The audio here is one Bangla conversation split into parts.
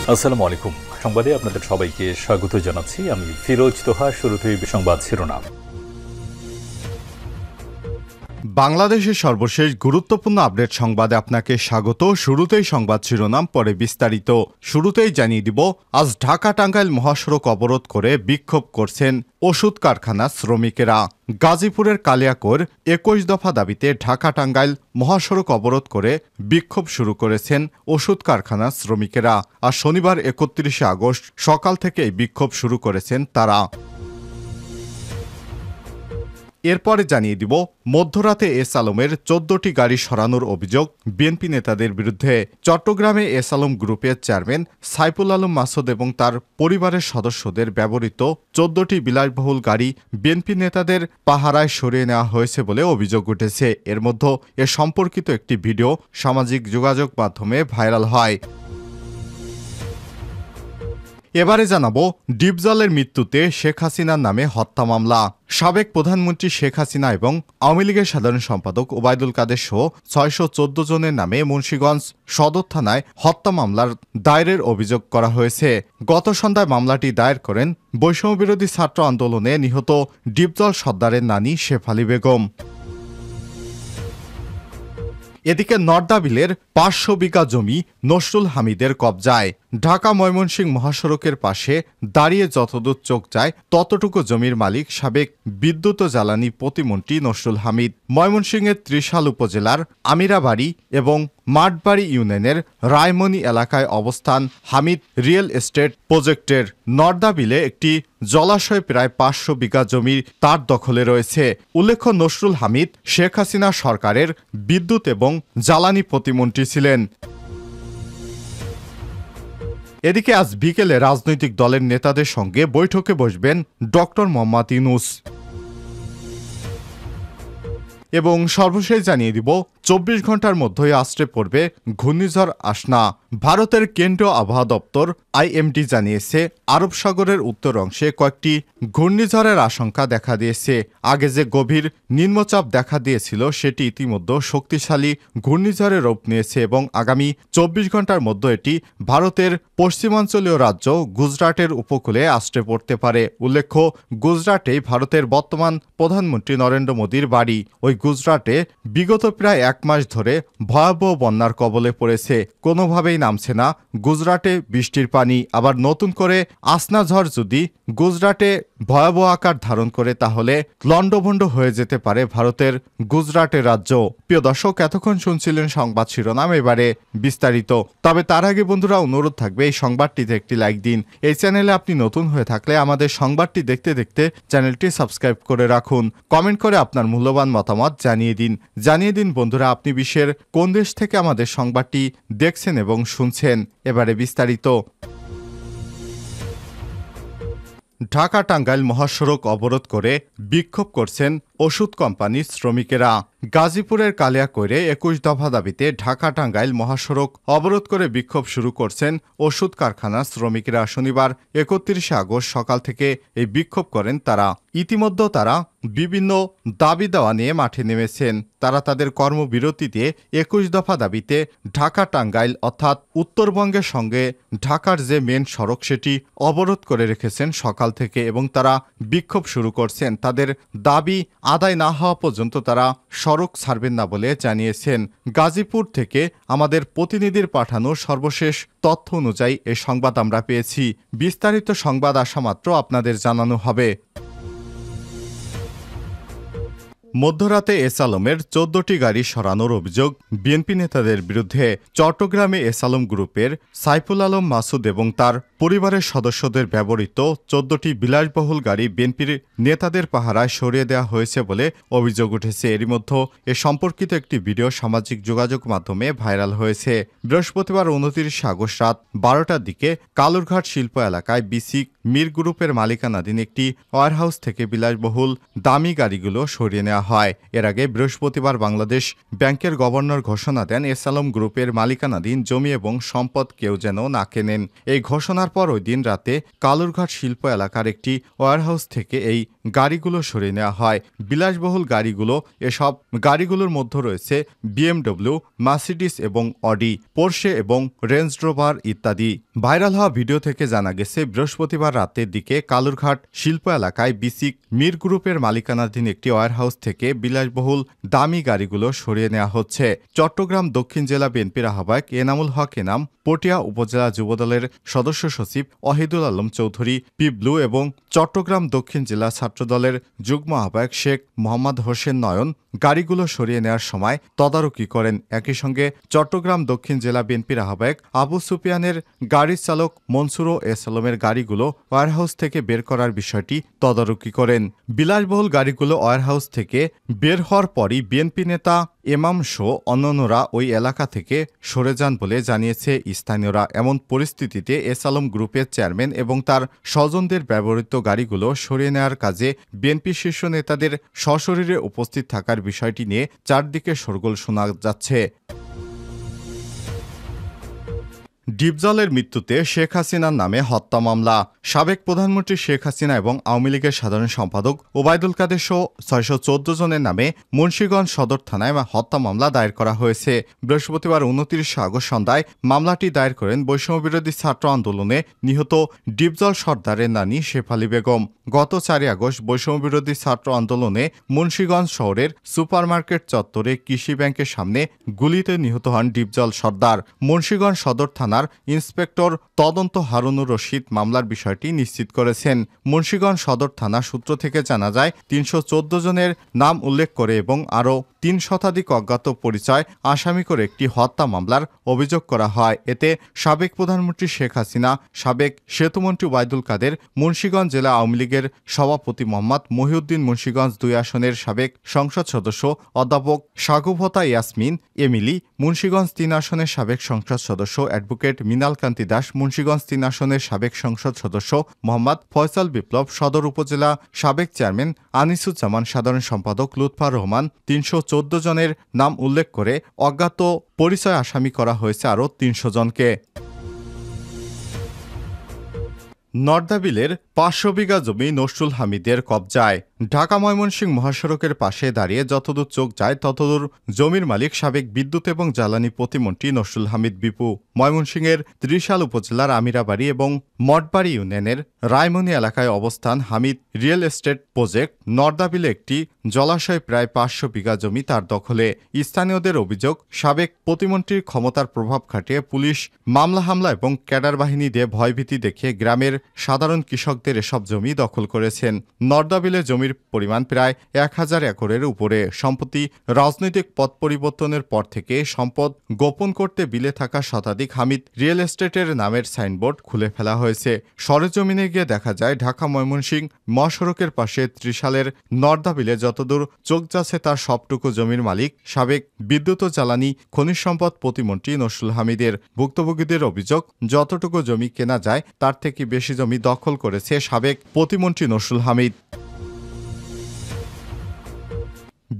আসসালামু আলাইকুম। সংবাদে আপনাদের সবাইকে স্বাগত জানাচ্ছি। আমি ফিরোজ তোহা। শুরুতেই সংবাদ শিরোনাম। বাংলাদেশের সর্বশেষ গুরুত্বপূর্ণ আপডেট সংবাদে আপনাকে স্বাগত। শুরুতেই সংবাদ শিরোনাম, পরে বিস্তারিত। শুরুতেই জানিয়ে দিব, আজ ঢাকা টাঙ্গাইল মহাসড়ক অবরোধ করে বিক্ষোভ করছেন ওষুধ কারখানার শ্রমিকেরা। গাজীপুরের কালিয়াকৈর ২১ দফা দাবিতে ঢাকা টাঙ্গাইল মহাসড়ক অবরোধ করে বিক্ষোভ শুরু করেছেন ওষুধ কারখানার শ্রমিকেরা। আর শনিবার ৩১ আগস্ট সকাল থেকে এই বিক্ষোভ শুরু করেছেন তারা। এরপরে জানিয়ে দিব, মধ্যরাতে এস আলমের ১৪টি গাড়ি সরানোর অভিযোগ বিএনপি নেতাদের বিরুদ্ধে। চট্টগ্রামে এস আলম গ্রুপের চেয়ারম্যান সাইফুল আলম মাসুদ এবং তার পরিবারের সদস্যদের ব্যবহৃত ১৪টি বিলাসবহুল গাড়ি বিএনপি নেতাদের পাহারায় সরিয়ে নেওয়া হয়েছে বলে অভিযোগ উঠেছে। এর মধ্যে এ সম্পর্কিত একটি ভিডিও সামাজিক যোগাযোগ মাধ্যমে ভাইরাল হয়। এবারে জানাবো, ডিপজলের মৃত্যুতে শেখ হাসিনার নামে হত্যা মামলা। সাবেক প্রধানমন্ত্রী শেখ হাসিনা এবং আওয়ামী লীগের সাধারণ সম্পাদক ওবায়দুল কাদের সহ ৬১৪ জনের নামে মুন্সিগঞ্জ সদর থানায় হত্যা মামলার দায়েরের অভিযোগ করা হয়েছে। গত সন্ধ্যায় মামলাটি দায়ের করেন বৈষম্যবিরোধী ছাত্র আন্দোলনে নিহত ডিপজল সর্দারের নানি শেফালী বেগম। এদিকে নর্দাবিলের ৫০০ বিঘা জমি নসরুল হামিদের কবজায়। ঢাকা ময়মনসিংহ মহাসড়কের পাশে দাঁড়িয়ে যতদূর চোখ যায় ততটুকু জমির মালিক সাবেক বিদ্যুৎ ও জ্বালানি প্রতিমন্ত্রী নসরুল হামিদ। ময়মনসিংহের ত্রিশাল উপজেলার আমিরাবাড়ি এবং মাঠবাড়ি ইউনিয়নের রায়মনি এলাকায় অবস্থান হামিদ রিয়েল এস্টেট প্রজেক্টের। নর্দাবিলে একটি জলাশয় প্রায় ৫০০ বিঘা জমির তার দখলে রয়েছে। উল্লেখ্য, নসরুল হামিদ শেখ হাসিনা সরকারের বিদ্যুৎ এবং জ্বালানি প্রতিমন্ত্রী ছিলেন। এদিকে আজ বিকেলে রাজনৈতিক দলের নেতাদের সঙ্গে বৈঠকে বসবেন ডক্টর মোহাম্মদ ইউনূস। এবং সর্বশেষ জানিয়ে দিব, ২৪ ঘন্টার মধ্যেই আছড়ে পড়বে ঘূর্ণিঝড় আসনা। ভারতের কেন্দ্রীয় আবহাওয়া দপ্তর আইএমডি জানিয়েছে, আরব সাগরের উত্তর অংশে কয়েকটি ঘূর্ণিঝড়ের আশঙ্কা দেখা দিয়েছে। আগে যে গভীর নিম্নচাপ দেখা দিয়েছিল সেটি ইতিমধ্যে শক্তিশালী ঘূর্ণিঝড়ের রূপ নিয়েছে এবং আগামী ২৪ ঘন্টার মধ্যে এটি ভারতের পশ্চিমাঞ্চলীয় রাজ্য গুজরাটের উপকূলে আছড়ে পড়তে পারে। উল্লেখ্য, গুজরাটেই ভারতের বর্তমান প্রধানমন্ত্রী নরেন্দ্র মোদীর বাড়ি। ওই গুজরাটে বিগত প্রায় ১ মাস ধরে ভয়াবহ বন্যার কবলে পড়েছে। কোনোভাবেই নামছে না গুজরাটে বৃষ্টির পানি। আবার নতুন করে আসনা ঝড় যদি গুজরাটে ভয়াবহ আকার ধারণ করে তাহলে লণ্ডভণ্ড হয়ে যেতে পারে ভারতের গুজরাটের রাজ্য। প্রিয় দর্শক, এতক্ষণ শুনছিলেন সংবাদ শিরোনাম, এবারে বিস্তারিত। তবে তার আগে বন্ধুরা, অনুরোধ থাকবে এই সংবাদটিতে একটি লাইক দিন। এই চ্যানেলে আপনি নতুন হয়ে থাকলে আমাদের সংবাদটি দেখতে দেখতে চ্যানেলটি সাবস্ক্রাইব করে রাখুন। কমেন্ট করে আপনার মূল্যবান মতামত জানিয়ে দিন বন্ধুরা, আপনি বিশ্বের কোন দেশ থেকে আমাদের সংবাদটি দেখছেন এবং শুনছেন। এবারে বিস্তারিত। ঢাকা টাঙ্গাইল মহাসড়ক অবরোধ করে বিক্ষোভ করছেন ওষুধ কোম্পানির শ্রমিকেরা। গাজীপুরের কালিয়াকৈরে ২১ দফা দাবিতে ঢাকা টাঙ্গাইল মহাসড়ক অবরোধ করে বিক্ষোভ শুরু করছেন ওষুধ কারখানার শ্রমিকেরা। শনিবার ৩১ আগস্ট সকাল থেকে এই বিক্ষোভ করেন তারা। ইতিমধ্যে তারা বিভিন্ন দাবি দেওয়া নিয়ে মাঠে নেমেছেন। তারা তাদের কর্মবিরতি দিয়ে ২১ দফা দাবিতে ঢাকা টাঙ্গাইল অর্থাৎ উত্তরবঙ্গের সঙ্গে ঢাকার যে মেন সড়ক সেটি অবরোধ করে রেখেছেন সকাল থেকে এবং তারা বিক্ষোভ শুরু করছেন। তাদের দাবি আদায় না হওয়া পর্যন্ত তারা সড়ক ছাড়বেন না বলে জানিয়েছেন। গাজীপুর থেকে আমাদের প্রতিনিধির পাঠানো সর্বশেষ তথ্য অনুযায়ী এ সংবাদ আমরা পেয়েছি। বিস্তারিত সংবাদ আসা মাত্র আপনাদের জানানো হবে। মধ্যরাতে এস আলমের ১৪টি গাড়ি সরানোর অভিযোগ বিএনপি নেতাদের বিরুদ্ধে। চট্টগ্রামে এস আলম গ্রুপের সাইফুল আলম মাসুদ এবং তার পরিবারের সদস্যদের ব্যবহৃত ১৪টি বিলাসবহুল গাড়ি বিএনপির নেতাদের পাহারায় সরিয়ে দেওয়া হয়েছে বলে অভিযোগ উঠেছে। এরই মধ্যে এ সম্পর্কিত একটি ভিডিও সামাজিক যোগাযোগ মাধ্যমে ভাইরাল হয়েছে। বৃহস্পতিবার ২৯ আগস্ট রাত ১২টার দিকে কালুরঘাট শিল্প এলাকায় বিসিক মির গ্রুপের মালিকানাধীন একটি ওয়ারহাউস থেকে বিলাসবহুল দামি গাড়িগুলো সরিয়ে নেওয়া নেওয়া হয়। এর আগে বৃহস্পতিবার বাংলাদেশ ব্যাংকের গভর্নর ঘোষণা দেন, এস আলম গ্রুপের মালিকানাধীন জমি এবং সম্পদ কেউ যেন না কেনেন। এই ঘোষণার পর ওই দিন রাতে কালুরঘাট শিল্প এলাকার একটি ওয়্যারহাউস থেকে এই গাড়িগুলো সরিয়ে নেওয়া হয়। বিলাসবহুল গাড়িগুলো, এসব গাড়িগুলোর মধ্যে রয়েছে BMW, মার্সিডিস এবং অডি, পোর্শে এবং রেঞ্জ রোভার ইত্যাদি। ভাইরাল হওয়া ভিডিও থেকে জানা গেছে, বৃহস্পতিবার রাতের দিকে কালুরঘাট শিল্প এলাকায় বিসিক মির গ্রুপের মালিকানাধীন একটি ওয়্যারহাউস থেকে বিলাসবহুল দামি গাড়িগুলো সরিয়ে নেওয়া হচ্ছে। চট্টগ্রাম দক্ষিণ জেলা বিএনপির আহ্বায়ক এনামুল হক এনাম, পটিয়া উপজেলা যুবদলের সদস্য সচিব ওয়াহিদুল আলম চৌধুরী পিবলু এবং চট্টগ্রাম দক্ষিণ জেলা ছাত্রদলের যুগ্ম আহ্বায়ক শেখ মোহাম্মদ হোসেন নয়ন গাড়িগুলো সরিয়ে নেওয়ার সময় তদারকি করেন। একই সঙ্গে চট্টগ্রাম দক্ষিণ জেলা বিএনপির আহ্বায়ক আবু সুফিয়ানের গাড়ির চালক মনসুরো এস আলমের গাড়িগুলো ওয়্যারহাউস থেকে বের করার বিষয়টি তদারকি করেন। বিলাসবহুল গাড়িগুলো ওয়্যারহাউস থেকে বের হওয়ার পরই বিএনপি নেতা এমাম শো অন্যান্যরা ওই এলাকা থেকে সরে যান বলে জানিয়েছে স্থানীয়রা। এমন পরিস্থিতিতে এস আলম গ্রুপের চেয়ারম্যান এবং তার স্বজনদের ব্যবহৃত গাড়িগুলো সরিয়ে নেওয়ার কাজে বিএনপি শীর্ষ নেতাদের সশরীরে উপস্থিত থাকার বিষয়টি নিয়ে চারদিকে শোরগোল শোনা যাচ্ছে। ডিপজলের মৃত্যুতে শেখ হাসিনার নামে হত্যা মামলা। সাবেক প্রধানমন্ত্রী শেখ হাসিনা এবং আওয়ামী লীগের সাধারণ সম্পাদক ওবায়দুল কাদের সহ 614 জনের নামে মুন্সিগঞ্জ সদর থানায় হত্যা মামলা দায়ের করা হয়েছে। বৃহস্পতিবার 29 আগস্ট সন্ধ্যায় মামলাটি দায়ের করেন বৈষম্যবিরোধী ছাত্র আন্দোলনে নিহত ডিপজল সর্দারের নানি শেফালি বেগম। গত 4 আগস্ট বৈষম্যবিরোধী ছাত্র আন্দোলনে মুন্সিগঞ্জ শহরের সুপারমার্কেট চত্বরে কৃষি ব্যাংকের সামনে গুলিতে নিহত হন ডিপজল সর্দার। মুন্সিগঞ্জ সদর থানার ইন্সপেক্টর তদন্ত হারুনুর রশিদ মামলার বিষয়টি নিশ্চিত করেছেন। মুন্সিগঞ্জ সদর থানা সূত্র থেকে জানা যায়, 314 জনের নাম উল্লেখ করে এবং আরও 3 শতাধিক অজ্ঞাত পরিচয় আসামি করে একটি হত্যা মামলার অভিযোগ করা হয়। এতে সাবেক প্রধানমন্ত্রী শেখ হাসিনা, সাবেক সেতুমন্ত্রী ওবায়দুল কাদের, মুন্সিগঞ্জ জেলা আওয়ামী লীগের সভাপতি মোহাম্মদ মহিউদ্দিন, মুন্সিগঞ্জ 2 আসনের সাবেক সংসদ সদস্য অধ্যাপক সাগুভতা ইয়াসমিন এমিলি, মুন্সিগঞ্জ 3 আসনের সাবেক সংসদ সদস্য অ্যাডভোকেট মিনাল কান্তি দাস, মুন্সিগঞ্জ 3 আসনের সাবেক সংসদ সদস্য মোহাম্মদ ফয়সাল বিপ্লব, সদর উপজেলা সাবেক চেয়ারম্যান আনিসুজ্জামান, সাধারণ সম্পাদক লুৎফার রহমান। 314 জনের নাম উল্লেখ করে অজ্ঞাত পরিচয় আসামি করা হয়েছে আরও 300 জনকে। নর্দাবিলের 500 বিঘা জমি নসরুল হামিদের কবজায়। ঢাকা ময়মনসিংহ মহাসড়কের পাশে দাঁড়িয়ে যতদূর চোখ যায় ততদূর জমির মালিক সাবেক বিদ্যুৎ এবং জ্বালানি প্রতিমন্ত্রী নসরুল হামিদ বিপু। ময়মনসিংহের ত্রিশাল উপজেলার আমিরাবাড়ি এবং মঠবাড়ি ইউনিয়নের রায়মনি এলাকায় অবস্থান হামিদ রিয়েল এস্টেট প্রজেক্ট। নর্দাবিলে একটি জলাশয় প্রায় 500 বিঘা জমি তার দখলে। স্থানীয়দের অভিযোগ, সাবেক প্রতিমন্ত্রীর ক্ষমতার প্রভাব খাটিয়ে পুলিশ মামলা হামলা এবং ক্যাডার বাহিনী দিয়ে ভয়ভীতি দেখিয়ে গ্রামের সাধারণ কৃষকদের এসব জমি দখল করেছেন। নর্দাবিলে জমির পরিমাণ প্রায় 1000 একরের উপরে। সম্প্রতি রাজনৈতিক পথ পরিবর্তনের পর থেকে সম্পদ গোপন করতে বিলে থাকা শতাধিক হামিদ রিয়েল এস্টেটের নামের সাইনবোর্ড খুলে ফেলা হয়েছে। সরেজমিনে গিয়ে দেখা যায়, ঢাকা ময়মনসিংহ মহাসড়কের পাশে ত্রিশালের নর্দাবিলে যতদূর চোখ যাচ্ছে তার সবটুকু জমির মালিক সাবেক বিদ্যুৎ ও জ্বালানি খনিজ সম্পদ প্রতিমন্ত্রী নসরুল হামিদের। ভুক্তভোগীদের অভিযোগ, যতটুকু জমি কেনা যায় তার থেকে বেশি জমি দখল করেছে সাবেক প্রতিমন্ত্রী নসরুল হামিদ।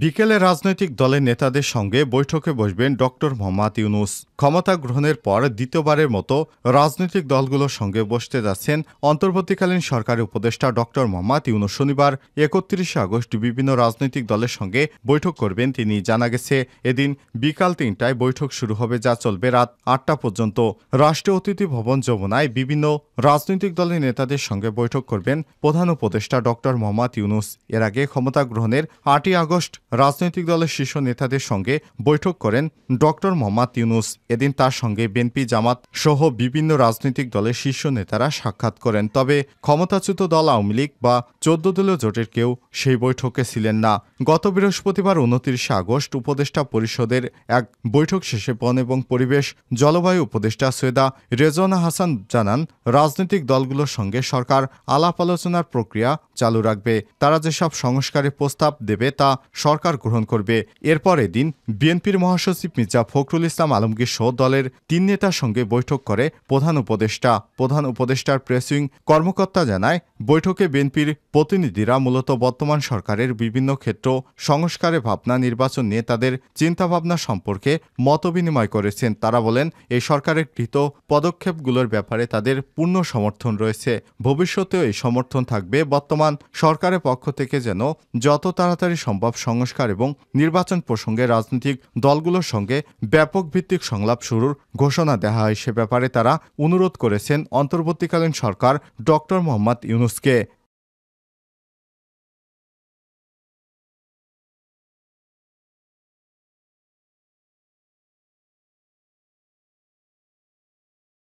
বিকেলে রাজনৈতিক দলের নেতাদের সঙ্গে বৈঠকে বসবেন ডক্টর মোহাম্মদ ইউনূস। ক্ষমতা গ্রহণের পর দ্বিতীয়বারের মতো রাজনৈতিক দলগুলোর সঙ্গে বসতে যাচ্ছেন অন্তর্বর্তীকালীন সরকারের উপদেষ্টা ডক্টর মোহাম্মদ ইউনূস। শনিবার 31 আগস্ট বিভিন্ন রাজনৈতিক দলের সঙ্গে বৈঠক করবেন তিনি। জানা গেছে, এদিন বিকাল 3টায় বৈঠক শুরু হবে, যা চলবে রাত 8টা পর্যন্ত। রাষ্ট্রীয় অতিথি ভবন যমুনায় বিভিন্ন রাজনৈতিক দলের নেতাদের সঙ্গে বৈঠক করবেন প্রধান উপদেষ্টা ডক্টর মোহাম্মদ ইউনূস। এর আগে ক্ষমতা গ্রহণের 8ই আগস্ট রাজনৈতিক দলের শীর্ষ নেতাদের সঙ্গে বৈঠক করেন ডক্টর মোহাম্মদ ইউনূস। এদিন তার সঙ্গে বিএনপি, জামাত সহ বিভিন্ন রাজনৈতিক দলের শীর্ষ নেতারা সাক্ষাৎ করেন। তবে ক্ষমতাচ্যুত দল আওয়ামী লীগ বা 14 দলীয় জোটের কেউ সেই বৈঠকে ছিলেন না। গত বৃহস্পতিবার 29 আগস্ট উপদেষ্টা পরিষদের এক বৈঠক শেষে বন এবং পরিবেশ জলবায়ু উপদেষ্টা সৈয়দা রেজওয়ানা হাসান জানান, রাজনৈতিক দলগুলোর সঙ্গে সরকার আলাপ আলোচনার প্রক্রিয়া চালু রাখবে। তারা যেসব সংস্কারের প্রস্তাব দেবে তা সরকার গ্রহণ করবে। এরপর এদিন বিএনপির মহাসচিব মির্জা ফখরুল ইসলাম আলমগীর সহ দলের 3 নেতার সঙ্গে বৈঠক করে প্রধান উপদেষ্টার প্রেসিং কর্মকর্তা জানায়, বৈঠকে বিএনপির প্রতিনিধিরা মূলত বর্তমান সরকারের বিভিন্ন ক্ষেত্র সংস্কারে ভাবনা, নির্বাচন নিয়ে তাদের চিন্তাভাবনা সম্পর্কে মতবিনিময় করেছেন। তারা বলেন, এই সরকারের গৃহীত পদক্ষেপগুলোর ব্যাপারে তাদের পূর্ণ সমর্থন রয়েছে, ভবিষ্যতেও এই সমর্থন থাকবে। বর্তমান সরকারের পক্ষ থেকে যেন যত তাড়াতাড়ি সম্ভব সংস্কার এবং নির্বাচন প্রসঙ্গে রাজনৈতিক দলগুলোর সঙ্গে ব্যাপক ভিত্তিক সংলাপ শুরুর ঘোষণা দেওয়া হয়, সে ব্যাপারে তারা অনুরোধ করেছেন অন্তর্বর্তীকালীন সরকার ডক্টর মোহাম্মদ ইউনূসকে।